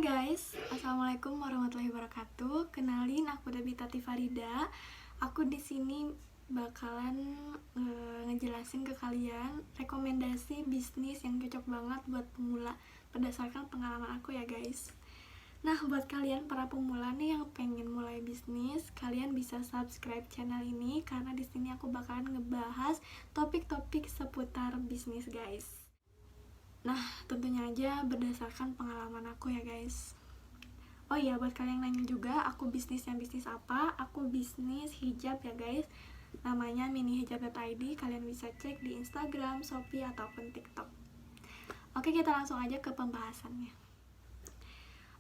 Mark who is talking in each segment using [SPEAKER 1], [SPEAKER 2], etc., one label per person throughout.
[SPEAKER 1] Guys, assalamualaikum warahmatullahi wabarakatuh. Kenalin, aku Dabita Tifarida. Aku di sini bakalan ngejelasin ke kalian rekomendasi bisnis yang cocok banget buat pemula berdasarkan pengalaman aku ya guys. Nah, buat kalian para pemula nih yang pengen mulai bisnis, kalian bisa subscribe channel ini karena di sini aku bakalan ngebahas topik-topik seputar bisnis guys. Nah, tentunya aja berdasarkan pengalaman aku ya guys. Oh iya, buat kalian yang nanya juga, aku bisnisnya bisnis apa? Aku bisnis hijab ya guys. Namanya minihijab.id. Kalian bisa cek di Instagram, Shopee, ataupun TikTok. Oke, kita langsung aja ke pembahasannya.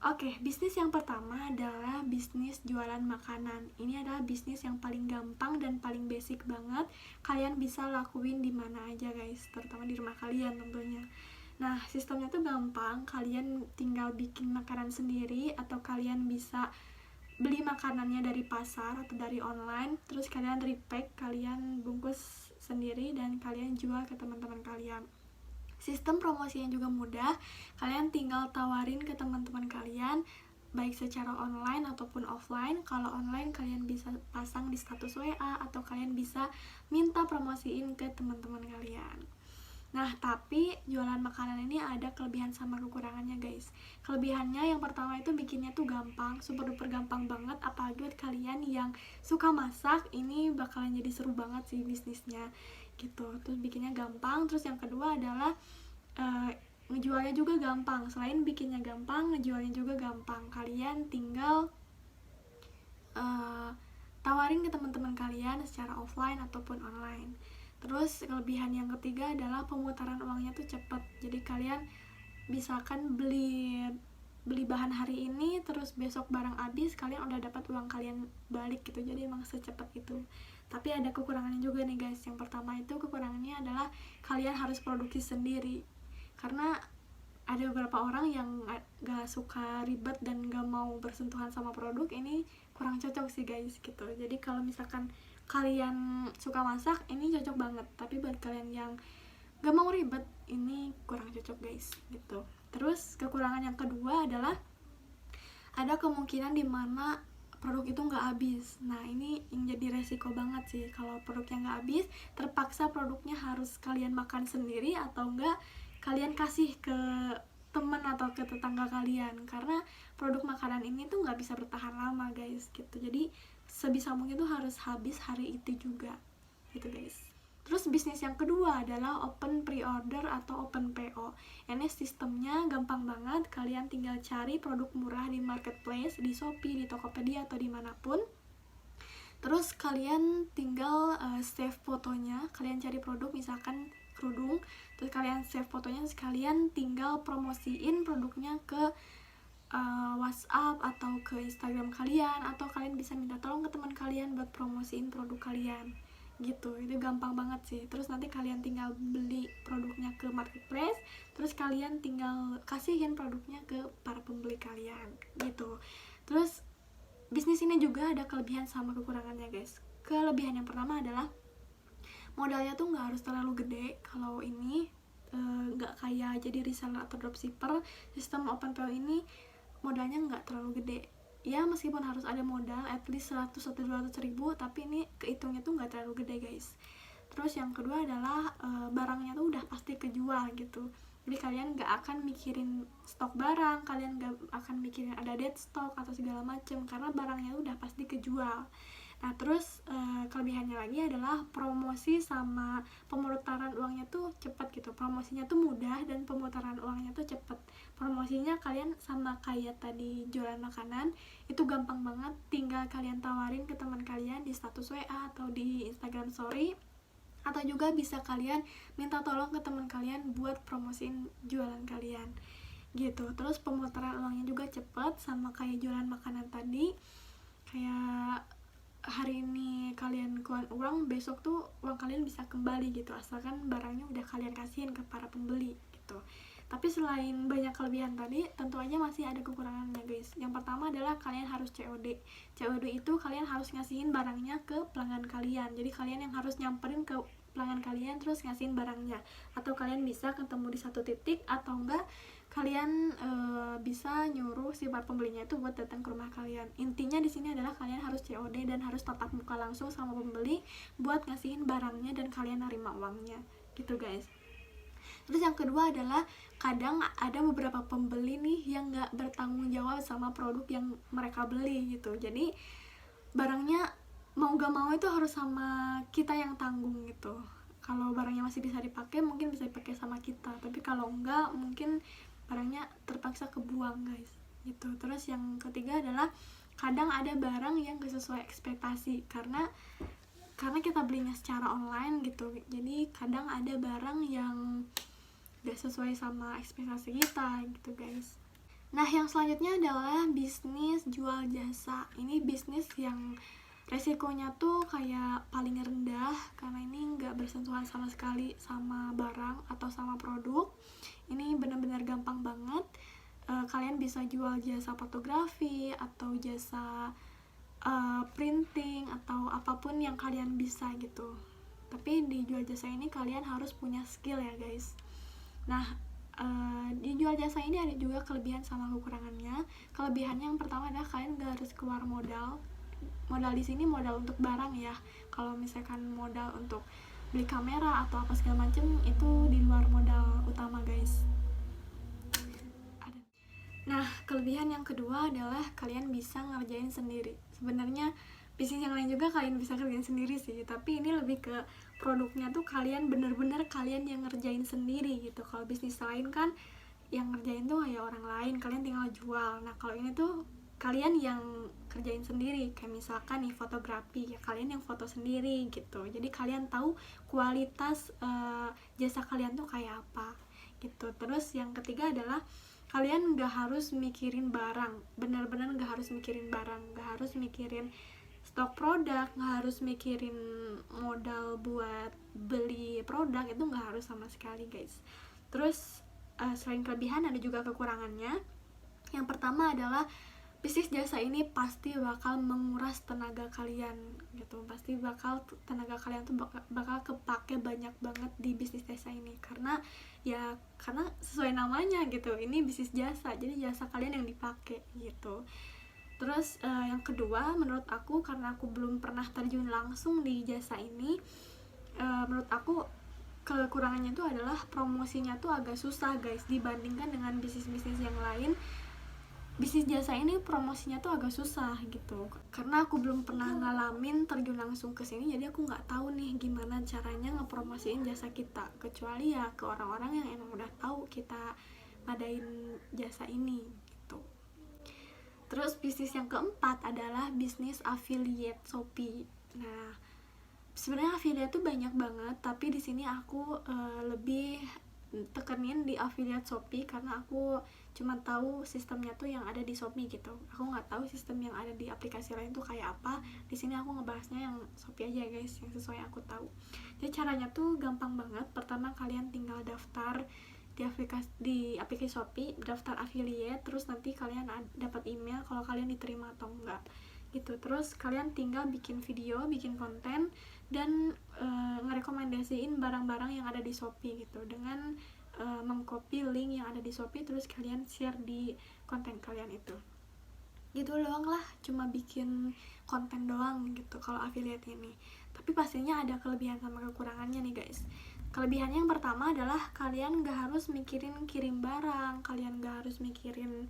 [SPEAKER 1] Oke, bisnis yang pertama adalah bisnis jualan makanan. Ini adalah bisnis yang paling gampang dan paling basic banget. Kalian bisa lakuin di mana aja guys, terutama di rumah kalian tentunya. Nah, sistemnya tuh gampang, kalian tinggal bikin makanan sendiri atau kalian bisa beli makanannya dari pasar atau dari online, terus kalian repack, kalian bungkus sendiri dan kalian jual ke teman-teman kalian. Sistem promosinya juga mudah, kalian tinggal tawarin ke teman-teman kalian baik secara online ataupun offline. Kalau online kalian bisa pasang di status WA atau kalian bisa minta promosiin ke teman-teman kalian. Nah, tapi jualan makanan ini ada kelebihan sama kekurangannya guys. Kelebihannya yang pertama itu bikinnya tuh gampang, super duper gampang banget. Apalagi buat kalian yang suka masak, ini bakalan jadi seru banget sih bisnisnya gitu. Terus bikinnya gampang. Terus yang kedua adalah ngejualnya juga gampang. Selain bikinnya gampang, ngejualnya juga gampang. Kalian tinggal tawarin ke teman-teman kalian secara offline ataupun online. Terus kelebihan yang ketiga adalah pemutaran uangnya tuh cepet. Jadi kalian misalkan beli bahan hari ini, terus besok barang habis, kalian udah dapat uang kalian balik gitu. Jadi emang secepat itu. Tapi ada kekurangannya juga nih guys. Yang pertama itu kekurangannya adalah kalian harus produksi sendiri. Karena ada beberapa orang yang gak suka ribet dan gak mau bersentuhan sama produk, ini kurang cocok sih guys gitu. Jadi kalau misalkan kalian suka masak, ini cocok banget. Tapi buat kalian yang gak mau ribet, ini kurang cocok guys gitu. Terus kekurangan yang kedua adalah ada kemungkinan dimana produk itu gak habis. Nah, ini yang jadi resiko banget sih. Kalau produknya gak habis, terpaksa produknya harus kalian makan sendiri atau enggak kalian kasih ke teman atau ke tetangga kalian, karena produk makanan ini tuh nggak bisa bertahan lama guys gitu. Jadi sebisa mungkin tuh harus habis hari itu juga gitu guys. Terus bisnis yang kedua adalah open pre-order atau open PO. Ini sistemnya gampang banget, kalian tinggal cari produk murah di marketplace, di Shopee, di Tokopedia atau dimanapun. Terus kalian tinggal save fotonya, kalian cari produk misalkan kerudung, terus kalian save fotonya, terus kalian tinggal promosiin produknya ke WhatsApp atau ke Instagram kalian, atau kalian bisa minta tolong ke teman kalian buat promosiin produk kalian gitu. Itu gampang banget sih. Terus nanti kalian tinggal beli produknya ke marketplace, terus kalian tinggal kasihin produknya ke para pembeli kalian gitu. Terus bisnis ini juga ada kelebihan sama kekurangannya guys. Kelebihan yang pertama adalah modalnya tuh nggak harus terlalu gede. Kalau ini nggak kayak jadi reseller atau dropshipper, sistem open PO ini modalnya nggak terlalu gede. Ya meskipun harus ada modal at least 100 atau 200 ribu, tapi ini kehitungnya tuh nggak terlalu gede guys. Terus yang kedua adalah barangnya tuh udah pasti kejual gitu. Jadi kalian nggak akan mikirin stok barang, kalian nggak akan mikirin ada dead stock atau segala macem, karena barangnya tuh udah pasti kejual. Nah, terus kelebihannya lagi adalah promosi sama pemutaran uangnya tuh cepet gitu. Promosinya tuh mudah dan pemutaran uangnya tuh cepet. Promosinya kalian sama kayak tadi jualan makanan, itu gampang banget. Tinggal kalian tawarin ke teman kalian di status WA atau di Instagram Story, atau juga bisa kalian minta tolong ke teman kalian buat promosiin jualan kalian gitu. Terus pemutaran uangnya juga cepet, sama kayak jualan makanan tadi. Kayak hari ini kalian keluar uang, besok tuh uang kalian bisa kembali gitu, asalkan barangnya udah kalian kasihin ke para pembeli gitu. Tapi selain banyak kelebihan tadi, tentu aja masih ada kekurangannya guys. Yang pertama adalah kalian harus COD. COD itu kalian harus ngasihin barangnya ke pelanggan kalian. Jadi kalian yang harus nyamperin ke pelanggan kalian terus ngasihin barangnya. Atau kalian bisa ketemu di satu titik, atau enggak kalian bisa nyuruh si para pembelinya itu buat datang ke rumah kalian. Intinya di sini adalah kalian harus COD dan harus tatap muka langsung sama pembeli buat ngasihin barangnya dan kalian nerima uangnya gitu guys. Terus yang kedua adalah kadang ada beberapa pembeli nih yang nggak bertanggung jawab sama produk yang mereka beli gitu. Jadi barangnya mau gak mau itu harus sama kita yang tanggung gitu. Kalau barangnya masih bisa dipakai mungkin bisa dipakai sama kita, tapi kalau enggak mungkin barangnya terpaksa kebuang guys gitu. Terus yang ketiga adalah kadang ada barang yang gak sesuai ekspektasi karena kita belinya secara online gitu. Jadi kadang ada barang yang gak sesuai sama ekspektasi kita gitu guys. Nah yang selanjutnya adalah bisnis jual jasa. Ini bisnis yang resikonya tuh kayak paling rendah karena ini nggak bersentuhan sama sekali sama barang atau sama produk. Ini benar-benar gampang banget. Kalian bisa jual jasa fotografi atau jasa printing atau apapun yang kalian bisa gitu. Tapi di jual jasa ini kalian harus punya skill ya guys. Nah di jual jasa ini ada juga kelebihan sama kekurangannya. Kelebihannya yang pertama adalah kalian gak harus keluar modal. Modal di sini modal untuk barang ya. Kalau misalkan modal untuk beli kamera atau apa segala macem itu di luar modal utama guys. Nah kelebihan yang kedua adalah kalian bisa ngerjain sendiri. Sebenarnya bisnis yang lain juga kalian bisa kerjain sendiri sih, tapi ini lebih ke produknya tuh kalian bener-bener kalian yang ngerjain sendiri gitu. Kalau bisnis lain kan yang ngerjain tuh ya orang lain, kalian tinggal jual. Nah kalau ini tuh kalian yang kerjain sendiri, kayak misalkan nih fotografi ya kalian yang foto sendiri gitu. Jadi kalian tahu kualitas jasa kalian tuh kayak apa gitu. Terus yang ketiga adalah kalian gak harus mikirin barang, bener-bener gak harus mikirin barang, gak harus mikirin stok produk, nggak harus mikirin modal buat beli produk, itu nggak harus sama sekali guys. Terus selain kelebihan ada juga kekurangannya. Yang pertama adalah bisnis jasa ini pasti bakal menguras tenaga kalian gitu. Pasti bakal tenaga kalian tuh bakal kepake banyak banget di bisnis jasa ini karena sesuai namanya gitu, ini bisnis jasa, jadi jasa kalian yang dipakai gitu. Terus yang kedua menurut aku, karena aku belum pernah terjun langsung di jasa ini, menurut aku kekurangannya itu adalah promosinya tuh agak susah guys dibandingkan dengan bisnis-bisnis yang lain. Bisnis jasa ini promosinya tuh agak susah gitu karena aku belum pernah ngalamin terjun langsung ke sini, jadi aku nggak tahu nih gimana caranya ngepromosiin jasa kita, kecuali ya ke orang-orang yang emang udah tahu kita ngadain jasa ini gitu. Terus bisnis yang keempat adalah bisnis affiliate Shopee. Nah, sebenarnya affiliate tuh banyak banget, tapi di sini aku lebih tekenin di affiliate Shopee karena aku cuma tahu sistemnya tuh yang ada di Shopee gitu. Aku nggak tahu sistem yang ada di aplikasi lain tuh kayak apa. Di sini aku ngebahasnya yang Shopee aja guys, yang sesuai aku tahu. Jadi caranya tuh gampang banget. Pertama kalian tinggal daftar di aplikasi Shopee, daftar affiliate, terus nanti kalian dapat email kalau kalian diterima atau enggak gitu. Terus kalian tinggal bikin video, bikin konten dan ngerekomendasiin barang-barang yang ada di Shopee gitu dengan mengcopy link yang ada di Shopee, terus kalian share di konten kalian itu. Gitu doang lah, cuma bikin konten doang gitu kalau affiliate ini. Tapi pastinya ada kelebihan sama kekurangannya nih guys. Kelebihannya yang pertama adalah kalian gak harus mikirin kirim barang, kalian gak harus mikirin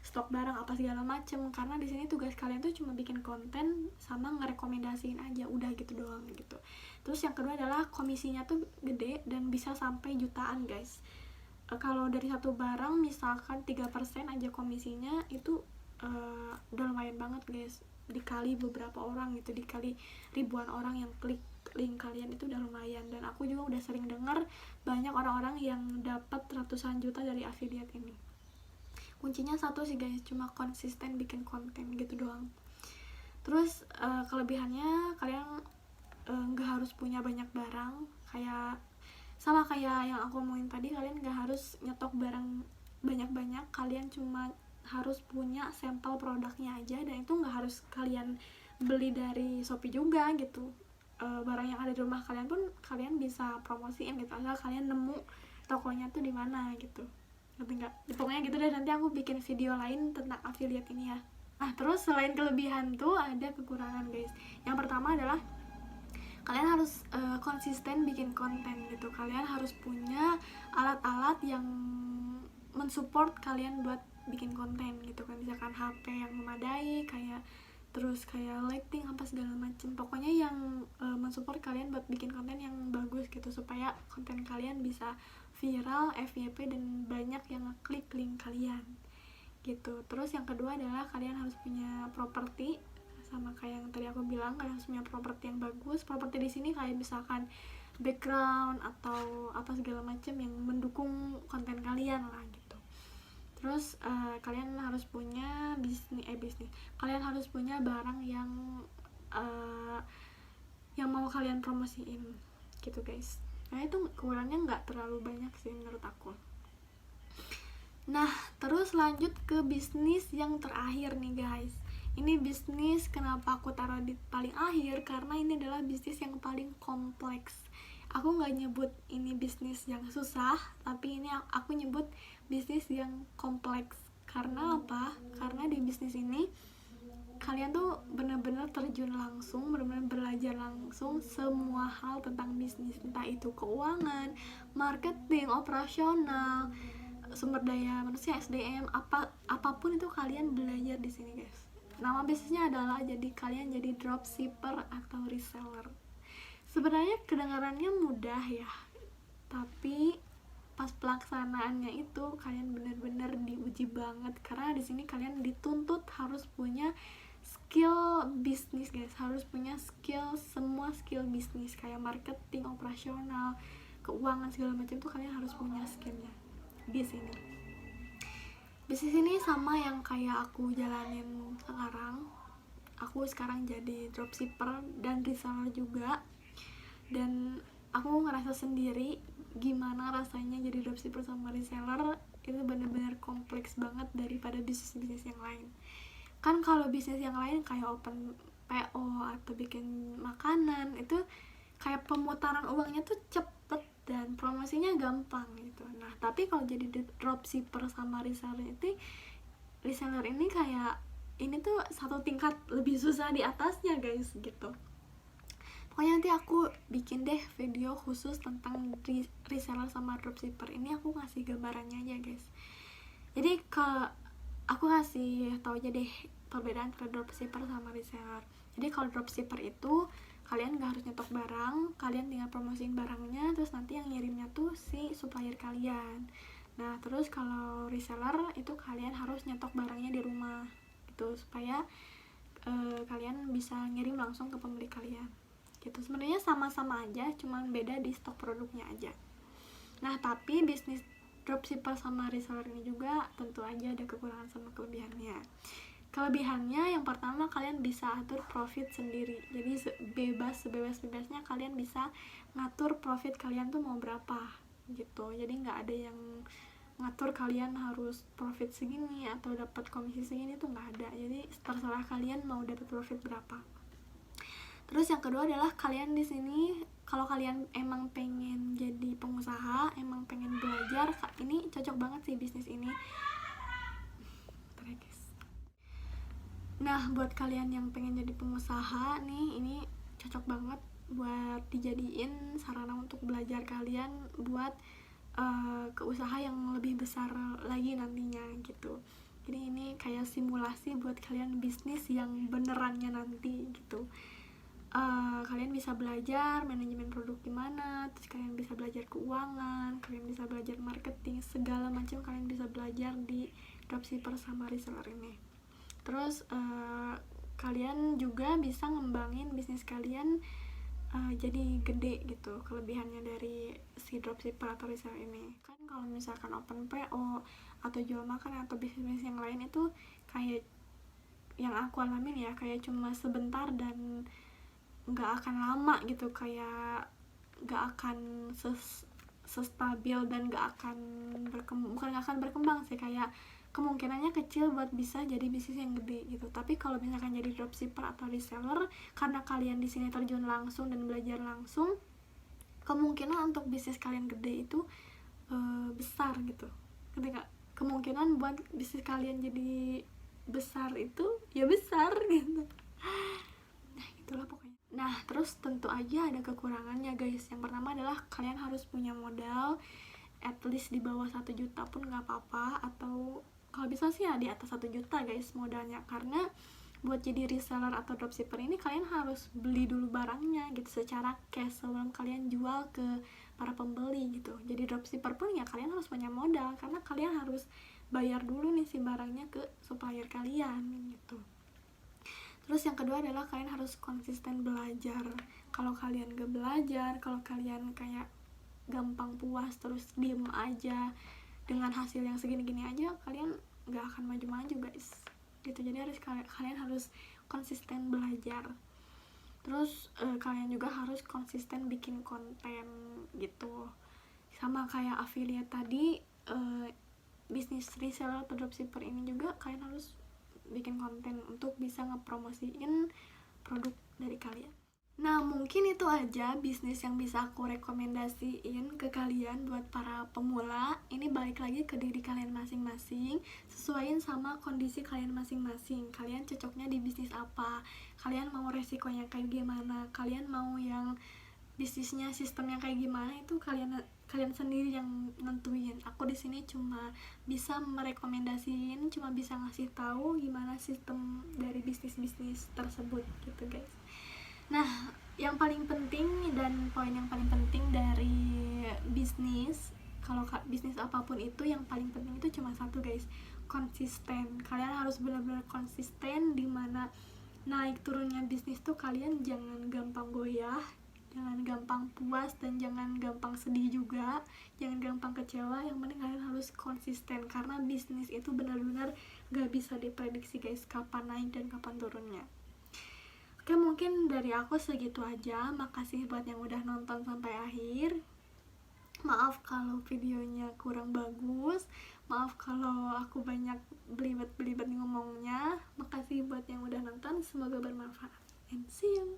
[SPEAKER 1] stok barang apa segala macem, karena di sini tugas kalian tuh cuma bikin konten sama ngerekomendasiin aja, udah gitu doang gitu. Terus yang kedua adalah komisinya tuh gede dan bisa sampai jutaan guys. Kalau dari satu barang misalkan 3% aja komisinya itu udah lumayan banget guys, dikali beberapa orang gitu, dikali ribuan orang yang klik link kalian itu udah lumayan. Dan aku juga udah sering dengar banyak orang-orang yang dapat ratusan juta dari affiliate ini. Kuncinya satu sih guys, cuma konsisten bikin konten gitu doang. Terus kelebihannya kalian nggak harus punya banyak barang, kayak sama kayak yang aku omongin tadi, kalian nggak harus nyetok barang banyak-banyak, kalian cuma harus punya sampel produknya aja, dan itu nggak harus kalian beli dari Shopee juga gitu. Barang yang ada di rumah kalian pun kalian bisa promosiin gitu, asal kalian nemu tokonya tuh di mana gitu. ngerti nggak? Pokoknya gitu deh, nanti aku bikin video lain tentang affiliate ini ya. Nah terus selain kelebihan tuh ada kekurangan guys. Yang pertama adalah kalian harus konsisten bikin konten gitu. Kalian harus punya alat-alat yang mensupport kalian buat bikin konten gitu kan, misalkan HP yang memadai, kayak terus kayak lighting apa segala macem, pokoknya yang mensupport kalian buat bikin konten yang bagus gitu, supaya konten kalian bisa viral, FYP, dan banyak yang ngeklik link kalian gitu. Terus yang kedua adalah kalian harus punya properti, sama kayak yang tadi aku bilang, kalian harus punya properti yang bagus. Properti di sini kayak misalkan background atau apa segala macam yang mendukung konten kalian lah gitu. Terus kalian harus punya bisnis, kalian harus punya barang yang mau kalian promosiin gitu guys. Nah itu kurangnya nggak terlalu banyak sih menurut aku. Nah terus lanjut ke bisnis yang terakhir nih guys. Ini bisnis kenapa aku taruh di paling akhir, karena ini adalah bisnis yang paling kompleks. Aku nggak nyebut ini bisnis yang susah, tapi ini aku nyebut bisnis yang kompleks. Karena apa? Karena di bisnis ini kalian tuh benar-benar terjun langsung, benar-benar belajar langsung semua hal tentang bisnis, entah itu keuangan, marketing, operasional, sumber daya manusia, SDM, apapun itu kalian belajar di sini guys. Nama bisnisnya adalah kalian jadi dropshipper atau reseller. Sebenarnya kedengarannya mudah ya, tapi pas pelaksanaannya itu kalian benar-benar diuji banget, karena di sini kalian dituntut harus punya skill bisnis guys, harus punya semua skill bisnis kayak marketing, operasional, keuangan segala macam tuh kalian harus punya skillnya di sini. Bisnis ini sama yang kayak aku jalanin sekarang. Aku sekarang jadi dropshipper dan reseller juga, dan aku ngerasa sendiri gimana rasanya jadi dropshipper sama reseller. Itu benar-benar kompleks banget daripada bisnis-bisnis yang lain. Kan kalau bisnis yang lain kayak open PO atau bikin makanan, itu kayak pemutaran uangnya tuh cepet dan promosinya gampang gitu. Nah tapi kalau jadi dropshipper sama reseller ini kayak ini tuh satu tingkat lebih susah di atasnya guys gitu. Pokoknya nanti aku bikin deh video khusus tentang reseller sama dropshipper ini. Aku ngasih gambarannya aja guys. Jadi aku kasih tau aja deh perbedaan antara dropshipper sama reseller. Jadi kalau dropshipper itu kalian gak harus nyetok barang, kalian tinggal promosiin barangnya, terus nanti yang ngirimnya tuh si supplier kalian. Nah terus kalau reseller itu kalian harus nyetok barangnya di rumah gitu, supaya kalian bisa ngirim langsung ke pembeli kalian gitu. Sebenarnya sama-sama aja, cuman beda di stok produknya aja. Nah tapi bisnis dropshipper sama reseller ini juga tentu aja ada kekurangan sama kelebihannya. Kelebihannya yang pertama, kalian bisa atur profit sendiri. Jadi sebebas-bebasnya kalian bisa ngatur profit kalian tuh mau berapa gitu. Jadi nggak ada yang ngatur kalian harus profit segini atau dapat komisi segini, tuh nggak ada. Jadi terserah kalian mau dapat profit berapa. Terus yang kedua adalah kalian di sini kalau kalian emang pengen jadi pengusaha, emang pengen belajar, ini cocok banget sih bisnis ini. Nah buat kalian yang pengen jadi pengusaha nih, ini cocok banget buat dijadiin sarana untuk belajar kalian buat ke usaha yang lebih besar lagi nantinya gitu. Jadi ini kayak simulasi buat kalian bisnis yang benerannya nanti gitu. Kalian bisa belajar manajemen produk gimana, terus kalian bisa belajar keuangan, kalian bisa belajar marketing, segala macam kalian bisa belajar di dropshipper sama reseller ini. Terus kalian juga bisa ngembangin bisnis kalian jadi gede gitu. Kelebihannya dari si dropshipper atau reseller ini kan, kalau misalkan open PO atau jual makan atau bisnis yang lain itu kayak yang aku alamin ya, kayak cuma sebentar dan nggak akan lama gitu, kayak nggak akan stabil dan nggak akan berkembang sih, kayak kemungkinannya kecil buat bisa jadi bisnis yang gede gitu. Tapi kalau misalkan jadi dropshipper atau reseller, karena kalian di sini terjun langsung dan belajar langsung, kemungkinan untuk bisnis kalian gede itu besar gitu. ketika kemungkinan buat bisnis kalian jadi besar itu ya besar gitu. Nah itulah pokoknya. Nah terus tentu aja ada kekurangannya guys. Yang pertama adalah kalian harus punya modal at least di bawah 1 juta pun nggak apa-apa, atau kalau bisa sih ya di atas 1 juta guys modalnya, karena buat jadi reseller atau dropshipper ini kalian harus beli dulu barangnya gitu secara cash sebelum kalian jual ke para pembeli gitu. Jadi dropshipper pun ya kalian harus punya modal karena kalian harus bayar dulu nih si barangnya ke supplier kalian gitu. Terus yang kedua adalah kalian harus konsisten belajar. Kalau kalian gak belajar, kalau kalian kayak gampang puas terus diem aja dengan hasil yang segini-gini aja, kalian gak akan maju-maju guys gitu. Jadi kalian harus konsisten belajar. Terus kalian juga harus konsisten bikin konten gitu. Sama kayak affiliate tadi, bisnis reseller atau dropshipper ini juga kalian harus bikin konten untuk bisa ngepromosiin produk dari kalian. Nah mungkin itu aja bisnis yang bisa aku rekomendasiin ke kalian buat para pemula. Ini balik lagi ke diri kalian masing-masing, sesuaiin sama kondisi kalian masing-masing. Kalian cocoknya di bisnis apa, kalian mau resikonya kayak gimana, kalian mau yang bisnisnya sistemnya kayak gimana, itu kalian sendiri yang nentuin. Aku di sini cuma bisa merekomendasiin, cuma bisa ngasih tahu gimana sistem dari bisnis tersebut gitu guys. Nah, yang paling penting dan poin yang paling penting dari bisnis, kalau bisnis apapun itu yang paling penting itu cuma satu guys, konsisten. Kalian harus benar-benar konsisten, dimana naik turunnya bisnis tuh kalian jangan gampang goyah, jangan gampang puas, dan jangan gampang sedih juga, jangan gampang kecewa. Yang penting kalian harus konsisten karena bisnis itu benar-benar gak bisa diprediksi guys kapan naik dan kapan turunnya. Oke, mungkin dari aku segitu aja. Makasih buat yang udah nonton sampai akhir. Maaf kalau videonya kurang bagus, maaf kalau aku banyak belibet ngomongnya. Makasih buat yang udah nonton, semoga bermanfaat, and see you.